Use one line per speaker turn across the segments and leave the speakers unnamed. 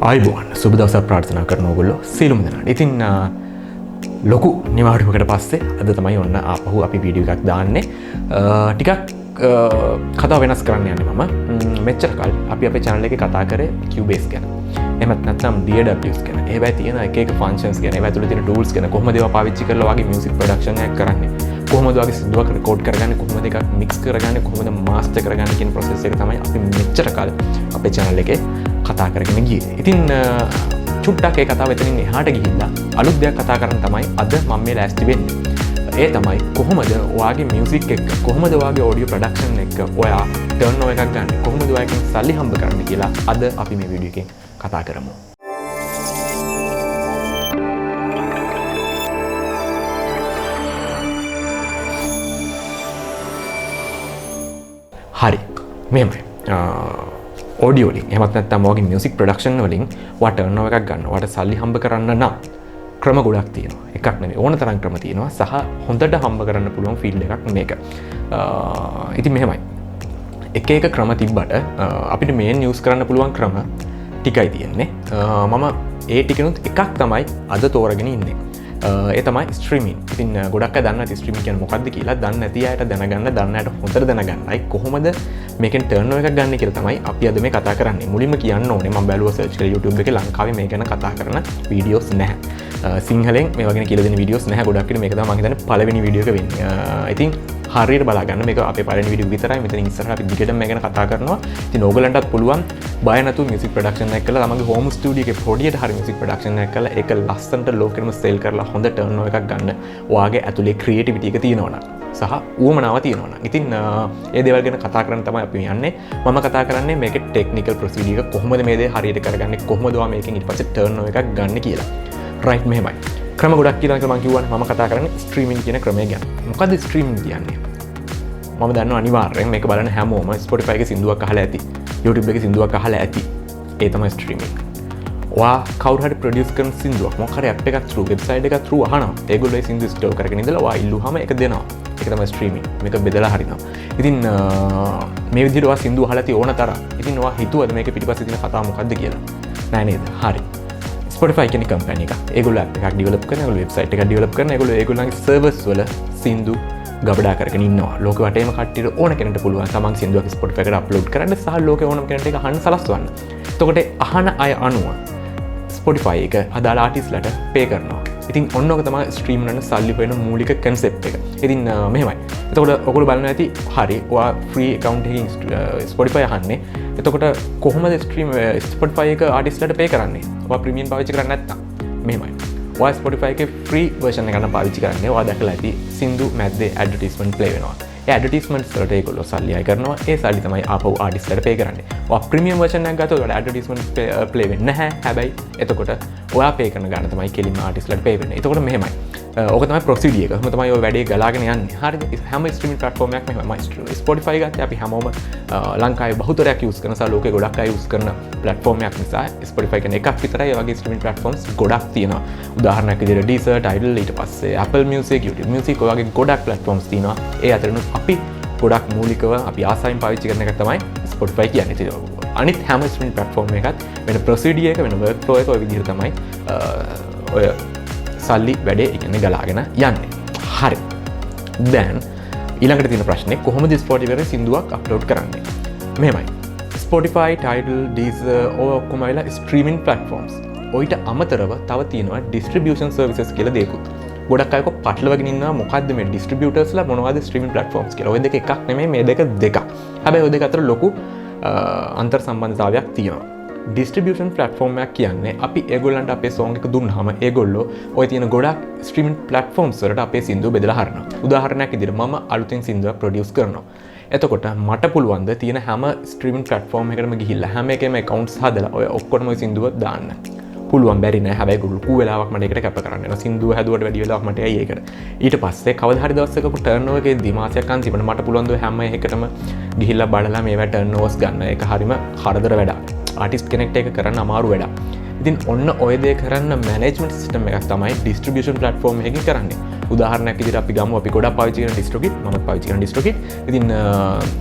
ආයිබෝන් සුබ දවසක් ප්‍රාර්ථනා කරන ඕගොල්ලෝ සියලුම දෙනාට. ඉතින් ලොකු නිවාඩුවකට පස්සේ අද තමයි ඔන්න ආපහු අපි වීඩියෝ එකක් දාන්නේ. ටිකක් කතාව වෙනස් කරන්න යන්නේ මම. මෙච්චර කල් අපි අපේ channel එකේ කතා කරේ Cubase ගැන. එහෙමත් නැත්නම් DAWs ගැන. ඒවයි තියෙන එක එක functions ගැන, ඒවයි තුල තියෙන tools ගැන, කොහොමද ඒවා පාවිච්චි කරලා වගේ music production එකක් කරන්නේ. කොහොමද වගේ සින්දුවක් record කරගන්නේ, කොහොමද එකක් mix කරගන්නේ, කොහොමද master කරගන්නේ කියන process එක තමයි අපි මෙච්චර කල් අපේ channel එකේ කතා කරගෙන ගියේ. ඉතින් චුට්ටක් ඒ කතාව එතනින් එහාට ගිහිල්ලා අලුත් දෙයක් කතා කරන්න තමයි අද මම මේ ලෑස්ති වෙන්නේ. ඒ තමයි කොහොමද ඔයාගේ මියුසික් එක, කොහොමද ඔයාගේ ඔඩියෝ ප්‍රොඩක්ෂන් එක ඔයා ටර්න් ඕවර් එකක් ගන්න, කොහොමද ඔයාගෙන් සල්ලි හම්බ කරන්නේ කියලා අද අපි මේ වීඩියෝ එකෙන් කතා කරමු. හරි. මෙහෙමයි. ඔඩියෝ වලින් එහෙමත් නැත්නම් ඔයාගේ මියුසික් ප්‍රොඩක්ෂන් වලින් ඔයාට ටර්න් ඕවර් එකක් ගන්න, ඔයාට සල්ලි හම්බ කරන්න නම් ක්‍රම ගොඩක් තියෙනවා. එකක් නෙමෙයි, ඕන තරම් ක්‍රම තියෙනවා. සහ හොඳට හම්බ කරන්න පුළුවන් ෆීල්ඩ් එකක් මේක. ඉතින් මෙහෙමයි. එක එක ක්‍රම තිබ්බට අපිට මේන් යූස් කරන්න පුළුවන් ක්‍රම ටිකයි තියෙන්නේ. මම ඒ ටිකනුත් එකක් තමයි අද තෝරගෙන ඉන්නේ. ඒ තමයි ස්ට්‍රීමින්. ඉතින් ගොඩක් අය දන්නේ නැති ස්ට්‍රීමින් කියන්නේ මොකක්ද කියලා. දන්නේ නැති අයට දැනගන්න, දන්න අයට හොඳට දැනගන්නයි කොහොමද මේකෙන් ටර්න් ඕවර් එකක් ගන්න කියලා තමයි අපි අද මේ කතා කරන්නේ. මුලින්ම කියන්න ඕනේ මම බැලුවා සර්ච් කරලා YouTube එකේ ලංකාවේ මේ ගැන කතා කරන වීඩියෝස් නැහැ. සිංහලෙන් මේ වගේ කියලා දෙන වීඩියෝස් නැහැ. ගොඩක් විට මේක තමයි මම හිතන්නේ පළවෙනි වීඩියෝ එක වෙන්නේ. ඉතින් හරියට බලාගන්න. මේක අපේ පළවෙනි වීඩියෝ විතරයි. මෙතන ඉස්සරහට අපි දිගටම මේ ගැන කතා කරනවා. ඉතින් ඕගලන්ටත් පුළුවන් බය නැතුව මියුසික් ප්‍රොඩක්ෂන් එකක් කරලා තමන්ගේ හෝම් ස්ටුඩියෝ එකේ පොඩියට හරි මියුසික් ප්‍රොඩක්ෂන් එකක් කරලා ඒක ලස්සනට ලෝකෙටම සෙල් කරලා හොඳ ටර්න් ඕවර් එකක් ගන්න. ඔයාගේ ඇතුලේ ක්‍රියේටිවිටි එක තියෙනවනම් සහ ඌමනාව තියෙනවනම්. ඉතින් ඒ දේවල් ගැන කතා කරන්න තමයි අපි යන්නේ. මම කතා කරන්නේ මේකේ ටෙක්නිකල් ප්‍රොසීඩියර් එක කොහොමද මේ දේ හරියට කරගන්නේ, කොහොමද ඔයා මේකෙන් ඊට පස්සේ ටර්න් ඕවර් එකක් ගන්න කියලා. රයිට් මෙහෙමයි. ක්‍රම ගොඩක් කියලා මම කිව්වනේ. මම කතා කරන්නේ ස්ට්‍රීමින් කියන ක්‍රමය ගැන. මොකද්ද ස්ට්‍රීමින් කියන්නේ? මම දන්නවා අනිවාර්යෙන් මේක බලන හැමෝම Spotify එකේ සින්දුවක් අහලා ඇති, YouTube එකේ සින්දුවක් අහලා ඇති. ඒ තමයි ස්ට්‍රීමින්. ඔයා කවුරු හරි ප්‍රොඩියුස් කරන සින්දුවක් මොකක් හරි ඇප් එකක් through, වෙබ්සයිට් එකක් through අහනවා. ඒගොල්ලෝ ඒ සින්දුව ස්ටෝර් කරගෙන ඉඳලා ඔයා ඉල්ලුවාම ඒක දෙනවා. ඒක තමයි ස්ට්‍රීමින්. මේක බෙදලා හරිනවා. ඉතින් මේ විදිහට ඔයා සින්දුව අහලා තියෙ ඕන තරම්. ඉතින් ඔයා හිතුවද මේකේ පිටිපස්සේ තියෙන කතාව මොකද්ද කියලා? නෑ නේද? හරි. Spotify කියන්නේ කම්පැනි එකක්. ඒගොල්ලෝ ඇප් එකක් ඩෙවලොප් කරන, ඒගොල්ලෝ වෙබ්සයිට් එකක් ඩෙවලොප් කරන, ඒගොල්ලෝ ඒගොල්ලන්ගේ සර්වර්ස් වල සින්දු ගබඩා කරගෙන ඉන්නවා. ලෝකෙ වටේම කට්ටියට ඕන කෙනෙක්ට පුළුවන් තමන්ගේ සින්දුවක් Spotify එකට අප්ලෝඩ් කරන්න සහ ලෝකෙ ඕනම කෙනෙක්ට ඒක අහන්න සලස්වන්න. එතකොට අහන අය අනුව Spotify එක අදාළ ආටිස්ට්ලාට පේ කරනවා. ඉතින් ඔන්න ඔක තමයි ස්ට්‍රීම් කරන සල්ලි හොයන මූලික කන්සෙප්ට් එක. ඉතින් මෙහෙමයි. එතකොට ඔයගොල්ලෝ බලන්න ඇති හරි ඔයා ෆ්‍රී account එකකින් Spotify අහන්නේ. එතකොට කොහොමද ස්ට්‍රීම් Spotify එක ආටිස්ට්ලාට පේ කරන්නේ? ඔයා ප්‍රීමියම් පාවිච්චි කරන්නේ නැත්නම් මෙහෙමයි. ඔයා Spotify එකේ ෆ්‍රී version එක ගන්න පාවිච්චි කරන්නේ. ඔයා දැකලා ඇති සින්දු මැද්දේ ඇඩ්වර්ටයිස්මන්ට් ප්ලේ වෙනවා. ඒ ඇඩ්වර්ටයිස්මන්ට්ස් වලට ඒගොල්ලෝ සල්ලි අය කරනවා. ඒ සල්ලි තමයි ආපහු ආටිස්ට්ලාට පේ කරන්නේ. ඔයා ප්‍රීමියම් version එකක් ගත්තොත් ඔයාලට ඇඩ්වර්ටයිස්මන්ට් ප්ලේ වෙන්නේ නැහැ. හැබැයි එතකොට ඔයා පේ කරන ගාන තමයි කෙලින්ම ආටිස්ට්ලාට පේ වෙන්නේ. එතකොට මෙහෙමයි. ඕක තමයි ප්‍රොසීඩියර් එක. එහෙනම් තමයි ඔය වැඩේ ගලාගෙන යන්නේ. හරිද? හැම ස්ට්‍රීමින් ප්ලැට්ෆෝම් එකක් මෙහෙමයි. Spotify ගත්තේ අපි හැමෝම ලංකාවේ බහුතරයක් යූස් කරන සහ ලෝකේ ගොඩක් අය යූස් කරන ප්ලැට්ෆෝම් එකක් නිසා Spotify කියන්නේ එකක් විතරයි. ඒ වගේ ස්ට්‍රීමින් ප්ලැට්ෆෝම්ස් ගොඩක් තියෙනවා. උදාහරණයක් විදිහට Deezer, Tidal, ඊට පස්සේ Apple Music, YouTube Music ඔය වගේ ගොඩක් ප්ලැට්ෆෝම්ස් තියෙනවා. ඒ අතරිනුත් අපි ගොඩක් මූලිකව අපි ආසයින් පාවිච්චි කරන එක තමයි Spotify කියන්නේ. ඉතින් අනිත් හැම ස්ට්‍රීමින් ප්ලැට්ෆෝම් එකත් වෙන ප්‍රොසීඩියර් එක, වෙන වර්ක් ෆ්ලෝ එක ඔය විදිහට තමයි ඔය සල්ලි වැඩේ ඉගෙන ගලාගෙන යන්නේ. හරි. දැන් ඊළඟට තියෙන ප්‍රශ්නේ කොහොමද Spotify එකේ සින්දුවක් අප්ලෝඩ් කරන්නේ? මෙහෙමයි. Spotify, Tidal, Deezer ඔය ඔක්කොම වෙලා ස්ට්‍රීමින් ප්ලැට්ෆෝම්ස්. ඔයිට අමතරව තව තියෙනවා distribution services කියලා දෙයක්ත්. ගොඩක් අය පටලවගෙන ඉන්නවා මොකද්ද මේ distributors ලා මොනවද ස්ට්‍රීමින් ප්ලැට්ෆෝම්ස් කියලා. ඔය දෙක එකක් නෙමෙයි, මේ දෙක දෙකක්. හැබැයි ඔය දෙක අතර ලොකු අන්තර් සම්බන්ධතාවයක් තියෙනවා. ඩිස්ට්‍රිබියුෂන් ප්ලැට්ෆෝර්ම් එකක් කියන්නේ අපි ඒගොල්ලන්ට අපේ සෝංග එක දුන්නාම ඒගොල්ලෝ ඔය තියෙන ගොඩක් ස්ට්‍රීමින් ප්ලැට්ෆෝම්ස් වලට අපේ සින්දුව බෙදලා හරිනවා. උදාහරණයක් විදිහට මම අලුතෙන් සින්දුවක් ප්‍රොඩියුස් කරනවා. එතකොට මට පුළුවන් ද තියෙන හැම ස්ට්‍රීමින් ප්ලැට්ෆෝර්ම් එකකටම ගිහිල්ලා හැම එකේම accounts හදලා ඔය ඔක්කොටම ඔය සින්දුව දාන්න. පුළුවන් බැරි නෑ. හැබැයි ගොඩක් වෙලාවක් මට ඒකට කැප කරන්න වෙනවා. සින්දුව හැදුවට වැඩි වෙලාවක් මට ඇයි ඒකට. ඊට පස්සේ කවදා හරි දවසක ටර්න් ඕවර් එකේ දිමාසයක් අන්තිමට මට පුළුවන් ද හැම එකකටම ගිහිල්ලා බලලා මේවා ටර්න් ඕවර්ස් ගන්න. ඒක හරිම කරදර වැඩක්. ආටිස්ට් කෙනෙක්ට ඒක කරන්න අමාරු වැඩක්. ඉතින් ඔන්න ඔය දේ කරන්න මැනේජ්මන්ට් සිස්ටම් එකක් තමයි ඩිස්ට්‍රිබියුෂන් ප්ලැට්ෆෝම් එකකින් කරන්නේ. උදාහරණයක් විදිහට අපි ගමු අපි ගොඩක් පාවිච්චි කරන distrokid මම පාවිච්චි කරන distrokid. ඉතින්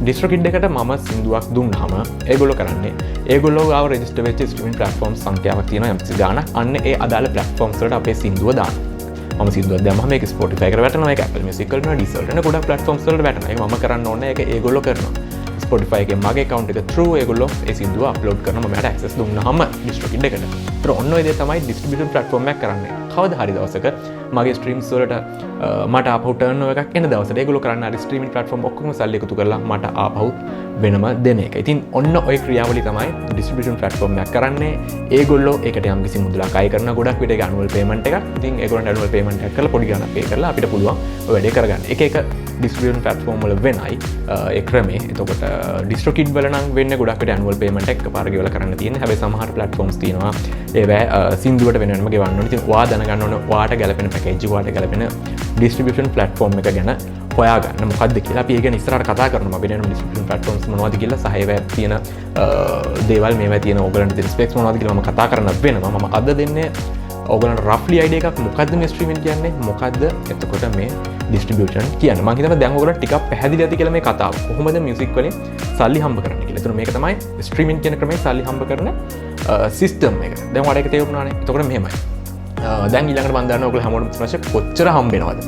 distrokid එකට මම සින්දුවක් දුන්නාම ඒගොල්ලෝ කරන්නේ ඒගොල්ලෝ ගාව රෙජිස්ටර් වෙච්ච ස්ට්‍රීමින් ප්ලැට්ෆෝම් සංඛ්‍යාවක් තියෙනවා යම්කිසි ගාණක්. අන්න ඒ අදාළ ප්ලැට්ෆෝම්ස් වලට අපේ සින්දුව දානවා. මම සින්දුවක් දැම්මම මේක Spotify එකට වැටෙනවා, ඒක Apple Music වලට වැටෙනවා, Deezer වලට ගොඩක් ප්ලැට්ෆෝම්ස් වලට වැටෙනවා. ඒක මම කරන්න ඕනේ, ඒක ඒගොල්ලෝ කරනවා. Spotify එකේ මගේ account එක through ඒගොල්ලෝ ඒ සින්දුව අප්ලෝඩ් කරනවා. මම යට access දුන්නාම distrokid එකට. ඒතර ඔන්න ඔය දේ තමයි distribution platform එකක් කරන්නේ. කවදා හරි දවසක මගේ ස්ට්‍රීම්ස් වලට මට ආපහු ටර්න් එකක් එන දවසට ඒගොල්ලෝ කරන්නේ අර ස්ට්‍රීමින් ප්ලැට්ෆෝම් ඔක්කොම සල්ලි එකතු කරලා මට ආපහු වෙනම දෙන එක. ඉතින් ඔන්න ඔය ක්‍රියාවලිය තමයි ඩිස්ට්‍රිබියුෂන් ප්ලැට්ෆෝම් එකක් කරන්නේ. ඒගොල්ලෝ ඒකට යම්කිසි මුදලක් අය කරන ගොඩක් විට ඒක ඇනුවල් පේමන්ට් එකක්. ඉතින් ඒගොල්ලන්ට ඇනුවල් පේමන්ට් එකක් කරලා පොඩි ගාණක් පේ කරලා අපිට පුළුවන් ඔය වැඩේ කරගන්න. එක එක ඩිස්ට්‍රිබියුෂන් ප්ලැට්ෆෝම් වල වෙනයි ඒ ක්‍රමේ. එතකොට distrokid වල නම් වෙන්නේ ගොඩක් විට ඇනුවල් පේමන්ට් එක එකපාර ගෙවලා කරන්න තියෙන්නේ. හැබැයි සමහර ප්ලැට්ෆෝම්ස් තියෙනවා ඒවා සින්දුවට වෙනම ගෙවන්න ඕනේ. ඉතින් ඔයා දැනගන්න ඕනේ ඔයාට ගැලපෙන පැකේජ් ඔයාට ගැලපෙන ඩිස්ට්‍රිබියුෂන් ප්ලැට්ෆෝම් එක ගැන හොයාගන්න මොකක්ද කියලා. අපි ඒ ගැන ඉස්සරහට කතා කරනවා. අපි වෙනම ඩිස්ට්‍රිබියුෂන් ප්ලැට්ෆෝම්ස් මොනවද කියලා සහ ඒවා තියෙන දේවල් මේවා තියෙන ඕගලන්ට තියෙන ස්පෙක්ස් මොනවද කියලා මම කතා කරන්න වෙනවා. මම අද දෙන්නේ ඕගලන්ට රෆ්ලි අයිඩියා එකක් මොකද්ද මේ ස්ට්‍රීමින් කියන්නේ, මොකද්ද එතකොට මේ ඩිස්ට්‍රිබියුෂන් කියන්නේ. මම හිතනවා දැන් ඕගලන්ට ටිකක් පැහැදිලි ඇති කියලා මේ කතාව. කොහොමද මියුසික් වලින් සල්ලි හම්බ කරන්නේ කියලා. ඒතර මේක තමයි ස්ට්‍රීමින් කියන ක්‍රමයේ සල්ලි හම්බ කරන සිස්ටම් එක. දැන් ඔයාලට ඒක තේරුණානේ. එතකොට මෙහෙමයි. දැන් ඊළඟට මම දන්නවා ඔයගොල්ලෝ හැමෝටම ප්‍රශ්න කොච්චර හම්බ වෙනවද?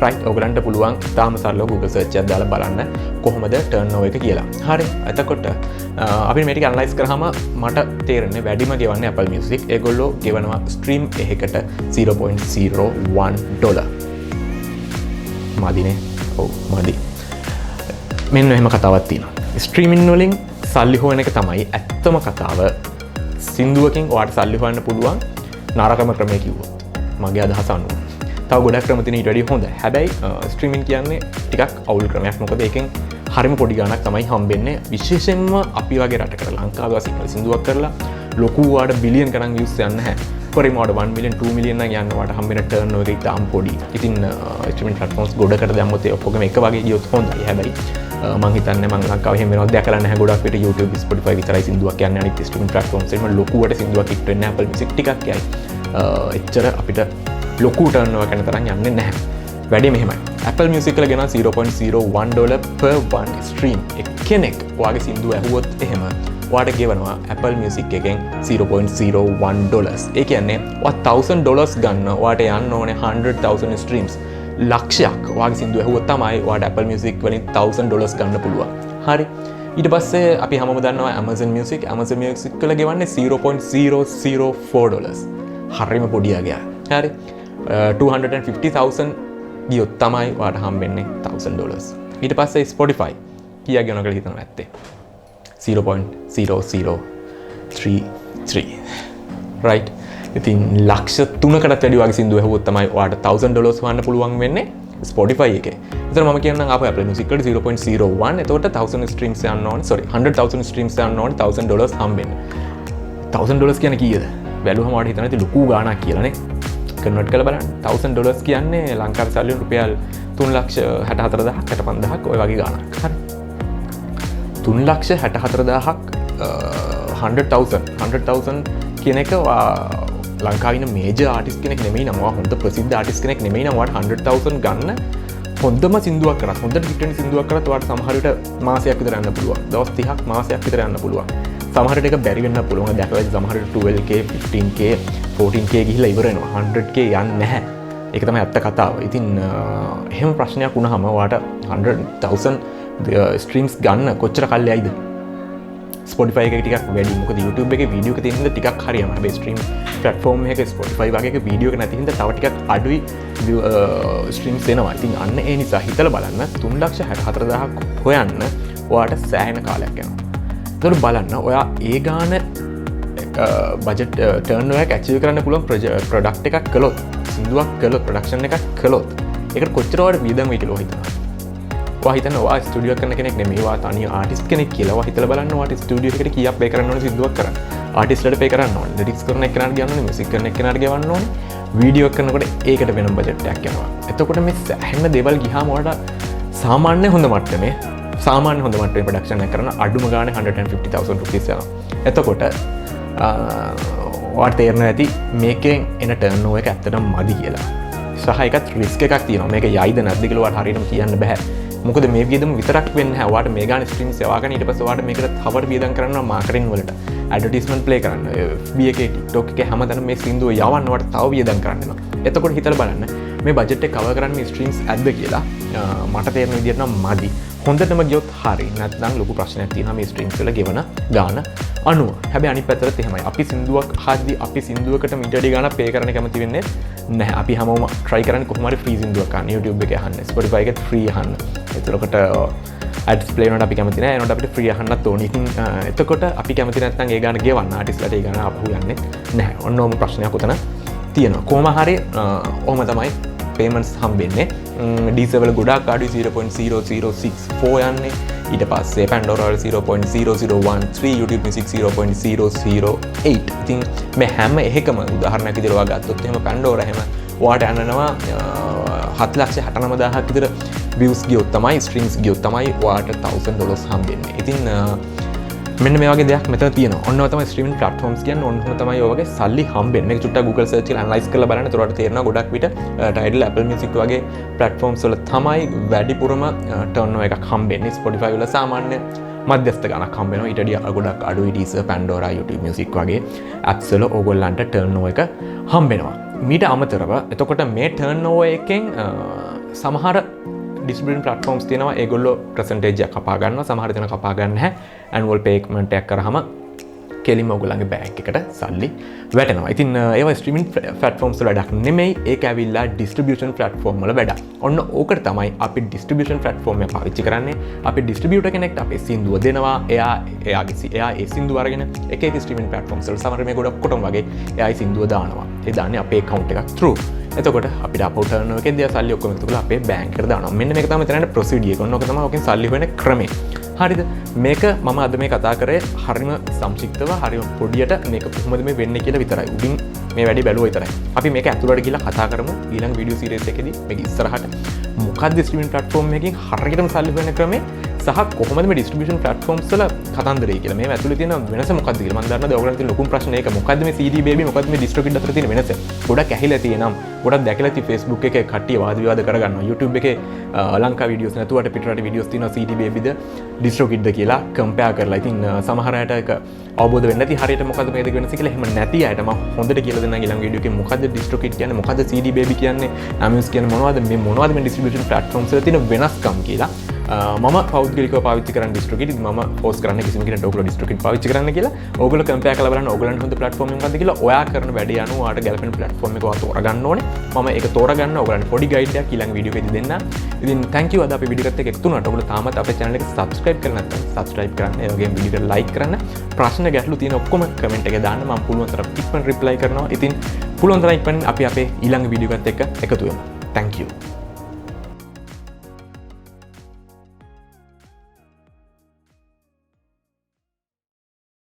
රයිට්. ඔයගලන්ට පුළුවන් තාම සරලව Google search එකක් දාලා බලන්න කොහොමද turnover එක කියලා. හරි. එතකොට අපි මේ ටික ඇනලයිස් කරාම මට තේරෙන්නේ වැඩිම ගෙවන්නේ Apple Music. ඒගොල්ලෝ ගෙවනවා ස්ට්‍රීම් එකකට $0.01. මදිනේ. ඔව් මදි. මෙන්න එහෙම කතාවක් තියෙනවා. ස්ට්‍රීමින් වලින් සල්ලි හොයන එක තමයි ඇත්තම කතාව. සින්දුවකින් ඔයාලට සල්ලි හොයන්න පුළුවන් නරකම ක්‍රමය කිව්වොත්. මගේ අදහස අනුව. තව ගොඩක් ක්‍රම තියෙන ඊට වැඩිය හොඳයි. හැබැයි ස්ට්‍රීමින් කියන්නේ ටිකක් අවුල් ක්‍රමයක්. මොකද ඒකෙන් හරිම පොඩි ගාණක් තමයි හම්බෙන්නේ. විශේෂයෙන්ම අපි වගේ රටකට ලංකාවේ වසිකල සින්දුවක් කරලා ලොකු වාඩ බිලියන් ගණන් views යන්න නැහැ. පරිම වාඩ 1 මිලියන් 2 මිලියන් නම් යන්න වාට හම්බෙන turnover එක ඉතාම පොඩි. ඉතින් ස්ට්‍රීමින් ප්ලැට්ෆෝම්ස් ගොඩකට දැම්මොත් ඒ ඔක්කොගම එක වගේ ගියොත් හොඳයි. හැබැයි මම හිතන්නේ මම ලංකාවේ එහෙම වෙනවද දැකලා නැහැ. ගොඩක් විට YouTube Spotify විතරයි සින්දුවක් යන්නේ. අනිත් ස්ට්‍රීමින් ප්ලැට්ෆෝම්ස් වලින් ලොකුවට සින්දුවක් හිට වෙන්නේ Apple Music ටිකක් යයි. එච්චර අපිට ලොකු turnover කරන තරම් යන්නේ නැහැ. වැඩේ මෙහෙමයි. Apple Music එක ගෙන $0.01 per one stream. එක්කෙනෙක් ඔයාගේ සින්දුව ඇහුවොත් එහෙම ඔයාට ගෙවනවා Apple Music එකෙන් $0.01. ඒ කියන්නේ ඔයා $1,000 ගන්න ඔයාට යන්න ඕනේ 100,000 streams. ලක්ෂයක් ඔයාගේ සින්දුව ඇහුවොත් තමයි ඔයාට Apple Music වලින් $1,000 ගන්න පුළුවන්. හරි. ඊට පස්සේ අපි හැමෝම දන්නවා Amazon Music වල ගෙවන්නේ $0.004. හරිම පොඩි අගයක්. හරි. 250,000 ගියොත් තමයි ඔයාට හම්බෙන්නේ $1,000. ඊට පස්සේ Spotify කීයක් ගෙවනවා කියලා හිතනවා ඇත්තේ $0.0033. right. ඉතින් ලක්ෂ 3කටත් වැඩි වගේ සින්දුව ඇහුවොත් තමයි ඔයාට $1,000 හොයන්න පුළුවන් වෙන්නේ Spotify එකේ. ඒතර මම කියන්නම් ආපහු Apple Music වලට 0.01. එතකොට 1,000 streams යන්න ඕනේ. 100,000 streams යන්න ඕනේ $1,000 හම්බෙන්න. $1,000 කියන්නේ කීයද? බැලුවම ඔයාලට හිතනවා ඉතින් ලොකු ගාණක් කියලා නේ. කන්වර්ට් කරලා බලන්න. $1,000 කියන්නේ ලංකාවේ සල්ලි රුපියල් 3,64,000ක් ඔය වගේ ගාණක්. හරි. 3,64,000ක් 100,000 කියන එක ලංකාවේ ඉන්න මේජර් ආටිස්ට් කෙනෙක් නෙමෙයි නම් ඔයා හොඳ ප්‍රසිද්ධ ආටිස්ට් කෙනෙක් නෙමෙයි නම් ඔයාට 100,000 ගන්න හොඳම සින්දුවක් කරත් හොඳට හිට වෙන සින්දුවක් කරත් ඔයාට සමහර විට මාසයක් විතර යන්න පුළුවන්. දවස් 30ක් මාසයක් විතර යන්න පුළුවන්. සමහර විට ඒක බැරි වෙන්න පුළුවන්. දැකලා සමහර විට 12k 15k 14k ගිහිල්ලා ඉවර වෙනවා. 100k යන්නේ නැහැ. ඒක තමයි ඇත්ත කතාව. ඉතින් එහෙම ප්‍රශ්නයක් වුණාම ඔයාට 100,000 streams ගන්න කොච්චර කල් යයිද? Spotify එකේ ටිකක් වැඩි. මොකද YouTube එකේ වීඩියෝ එක තියෙන හින්දා ටිකක් හරියම. හැබැයි ස්ට්‍රීම් ප්ලැට්ෆෝම් එකේ Spotify වගේ එක වීඩියෝ එක නැති හින්දා තව ටිකක් අඩුයි ස්ට්‍රීම්ස් එනවා. ඉතින් අන්න ඒ නිසා හිතලා බලන්න 3,64,000ක් හොයන්න ඔයාට සෑහෙන කාලයක් යනවා. ඒතකොට බලන්න ඔයා ඒ ගාන බජට් ටර්න් එකක් ඇචීව් කරන්න පුළුවන් ප්‍රොඩක්ට් එකක් කළොත්, සින්දුවක් කළොත්, ප්‍රොඩක්ෂන් එකක් කළොත් ඒකට කොච්චර ඔයාට වියදම් වෙයි කියලා හිතනවා. ඔයා හිතන්න ඔයා ස්ටුඩියෝ කරන කෙනෙක් නෙමෙයි. ඔයා තනි ආටිස්ට් කෙනෙක් කියලා. ඔයා හිතලා බලන්න ඔයාට ස්ටුඩියෝ එකට කීයක් පේ කරන්න ඕනේ සින්දුවක් කරන්න. ආටිස්ට්ලට පේ කරන්න ඕනේ. ලිරික්ස් කරන එක්කනට ගන්න ඕනේ. මියුසික් කරන එක්කනට ගෙවන්න ඕනේ. වීඩියෝ එක කරනකොට ඒකට වෙනම බජට් එකක් යනවා. එතකොට මේ සෑහෙන දේවල් ගියාම ඔයාට සාමාන්‍ය හොඳ මට්ටමේ ප්‍රොඩක්ෂන් එක කරන අඩුම ගානේ 150,000 rupees යනවා. එතකොට ඔයාට තේරෙනවා ඇති මේකෙන් එන ටර්න් ඕවර් එක ඇත්තටම මදි කියලා. සහ එකත් රිස්ක් එකක් තියෙනවා. මේක යයිද නැද්ද කියලා ඔයාලට හරියටම කියන්න බෑ. මොකද මේ වියදම විතරක් වෙන්නේ නැහැ. ඔයාලට මේ ගාන ස්ට්‍රීම්ස් යවාගෙන ඊට පස්සේ ඔයාලට මේකට තව වියදම් කරන්න මාකටිං වලට, ඇඩ්වර්ටයිස්මන්ට් ප්ලේ කරන්න, FB එකේ TikTok එකේ හැමතැනම මේ සින්දුව යවන්න ඔයාලට තව වියදම් කරන්න වෙනවා. එතකොට හිතලා බලන්න මේ බජට් එක කවර් කරන්න මේ ස්ට්‍රීම්ස් ඇද්ද කියලා. මට තේරෙන විදිහට නම් මදි. හොඳටම ගියොත් හරි. නැත්නම් ලොකු ප්‍රශ්නයක් තියෙනවා මේ ස්ට්‍රීම්ස් වල ගෙවන ගාන අනුව. හැබැයි අනිත් පැත්තට එහෙමයි. අපි සින්දුවක් හද්දි අපි සින්දුවකට මිටඩි ගාන පේ කරන්න කැමති වෙන්නේ නැහැ. අපි හැමෝම try කරන්නේ කොහොම හරි free සින්දුවක් අහන්න. YouTube එකේ අහන්න, Spotify එකේ free අහන්න. එතකොට ads play වුණාට අපි කැමති නැහැ. ඒනොට අපිට free අහන්නත් ඕනේ. ඉතින් එතකොට අපි කැමති නැත්නම් ඒ ගාන ගෙවන්න ආටිස්ට්ලාට ඒ ගාන අපහු යන්නේ නැහැ. ඔන්න ඔම ප්‍රශ්නයක් උතන තියෙනවා. කොහොම හරි ඔහොම තමයි payments හම්බෙන්නේ. ඩීසෙල් ගොඩාක් අඩුයි 0.0064 යන්නේ. ඊට පස්සේ Pandora 0.0013, YouTube Music 0.008. ඉතින් මේ හැම එකම උදාහරණයක් විදිහට ඔයා ගත්තොත් එහෙම Pandora එහෙම ඔයාට යනනවා 7,69,000ක් විතර views ගියොත් තමයි, streams ගියොත් තමයි ඔයාට $1,000 හම්බෙන්නේ. ඉතින් මෙන්න මේ වගේ දෙයක් මෙතන තියෙනවා. ඔන්න ඔය තමයි ස්ට්‍රීමින් ප්ලැට්ෆෝම්ස් කියන්නේ. ඔන්න තමයි ඔය වගේ සල්ලි හම්බෙන්නේ. මේක චුට්ටක් Google search කරලා analyze කරලා බලන්න. ඒතරට තේරෙනවා ගොඩක් විට Tidal, Apple Music වගේ platforms වල තමයි වැඩිපුරම turnover එකක් හම්බෙන්නේ. Spotify වල සාමාන්‍ය මධ්‍යස්ථ ගණක් හම්බෙනවා. ඊට වඩා ගොඩක් අඩුයි Deezer, Pandora, YouTube Music වගේ apps වල ඕගොල්ලන්ට turnover එක හම්බෙනවා. මීට අමතරව එතකොට මේ turnover එකෙන් සමහර distribution platforms තියෙනවා ඒගොල්ලෝ percentage එකක් කපා ගන්නවා, සමහර දෙනා කපා ගන්න නැහැ. annual payment එකක් කරාම කෙලින්ම ඔයගොල්ලන්ගේ බැංක් එකට සල්ලි වැටෙනවා. ඉතින් ඒවා streaming platforms වල වැඩක් නෙමෙයි. ඒක ඇවිල්ලා distribution platform වල වැඩක්. ඔන්න ඕකට තමයි අපි distribution platform එක පාවිච්චි කරන්නේ. අපි distributor කෙනෙක්ට අපේ සින්දුව දෙනවා. එයා ඒ සින්දුව අරගෙන එක එක streaming platforms වල සමහර මේ ගොඩක් කොටම වගේ එයායි සින්දුව දානවා. ඒ දාන්නේ අපේ account එකක් through. එතකොට අපිට අපෝ ටර්න් එකේ දිහා සල්ලි ඔක්කොම එකතු කරලා අපේ බැංක් එකට දානවා. මෙන්න මේක තමයි මෙතන ප්‍රොසීඩියර් එක. ඔන්න ඔක තමයි ඔකෙන් සල්ලි හොයන ක්‍රමය. හරිද? මේක මම අද මේ කතා කරේ හරිම සංක්ෂිප්තව, හරිම පොඩියට මේක කොහොමද මේ වෙන්නේ කියලා විතරයි. උඩින් මේ වැඩි බැලුවා විතරයි. අපි මේක ඇතුළට ගිහලා කතා කරමු ඊළඟ වීඩියෝ සීරීස් එකේදී. මේක ඉස්සරහට මොකක්ද ස්ට්‍රීමින් ප්ලැට්ෆෝම් එකකින් හරියටම සල්ලි හොයන ක්‍රමය සහ කොහොමද මේ ඩිස්ට්‍රිබියුෂන් ප්ලැට්ෆෝම්ස් වල කතන්දරය කියලා. මේ ඇතුළේ තියෙන වෙනස මොකක්ද කියලා. මම දන්නවා ඔයගොල්ලන්ට තියෙන ලොකුම ප්‍රශ්නේ ඒක. මොකක්ද මේ CD baby, මොකක්ද මේ distrokid අතර තියෙන වෙනස? ගොඩක් ඇහිලා තියෙනම්, ගොඩක් දැකලා තියෙන Facebook එකේ කට්ටිය වාද විවාද කරගන්නවා. YouTube එකේ ලංකා වීඩියෝස් නැතුවට පිටරට වීඩියෝස් තියෙනවා CD baby ද distrokid ද කියලා කම්පෙයාර් කරලා. ඉතින් සමහර අයට ඒක අවබෝධ වෙන්නේ නැති හරියට මොකද්ද මේ දෙක වෙනස කියලා. එහෙම නැති අයට මම හොඳට කියලා දෙන්නම් ඊළඟ වීඩියෝ එකේ. මොකද්ද distrokid කියන්නේ, මොකද්ද CD baby කියන්නේ, Amuse කියන්නේ මොනවද මේ distribution platforms වල තියෙන වෙනස්කම් කියලා. මම පෞද්ගලිකව පාවිච්චි කරන distrokid මම පෝස්ට් කරන්න කිසිම කෙනෙක් ඔයගොල්ලෝ distrokid පාවිච්චි කරන්න කියලා. ඔයගොල්ලෝ කම්පෙයාර් කරලා බලන්න ඔයගොල්ලන්ට හොඳ platform එකක් මොකද්ද කියලා. ඔයා කරන වැඩේ අනුව ඔයාට ගැලපෙන platform එක ඔයා තෝරගන්න ඕනේ. මම ඒක තෝරගන්න ඔයගොල්ලන්ට පොඩි guide එකක් ඊළඟ වීඩියෝ එකේදී දෙන්න. ඉතින් thank you අද අපි වීඩියෝ එකත් එක්ක එකතු වුණාට. ඔයගොල්ලෝ තාමත් අපේ channel එක subscribe කරලා නැත්නම් subscribe කරන්න. ඒ වගේම වීඩියෝ එක like කරන්න. ප්‍රශ්න ගැටලු තියෙන ඔක්කොම comment එකේ දාන්න. මම පුළුවන් තරම් ඉක්මන් reply කරනවා. ඉතින් පුළුවන් තරම් ඉක්මනින් අපි අපේ ඊළඟ වීඩියෝ එකත් එක්ක එකතු වෙමු. Thank you.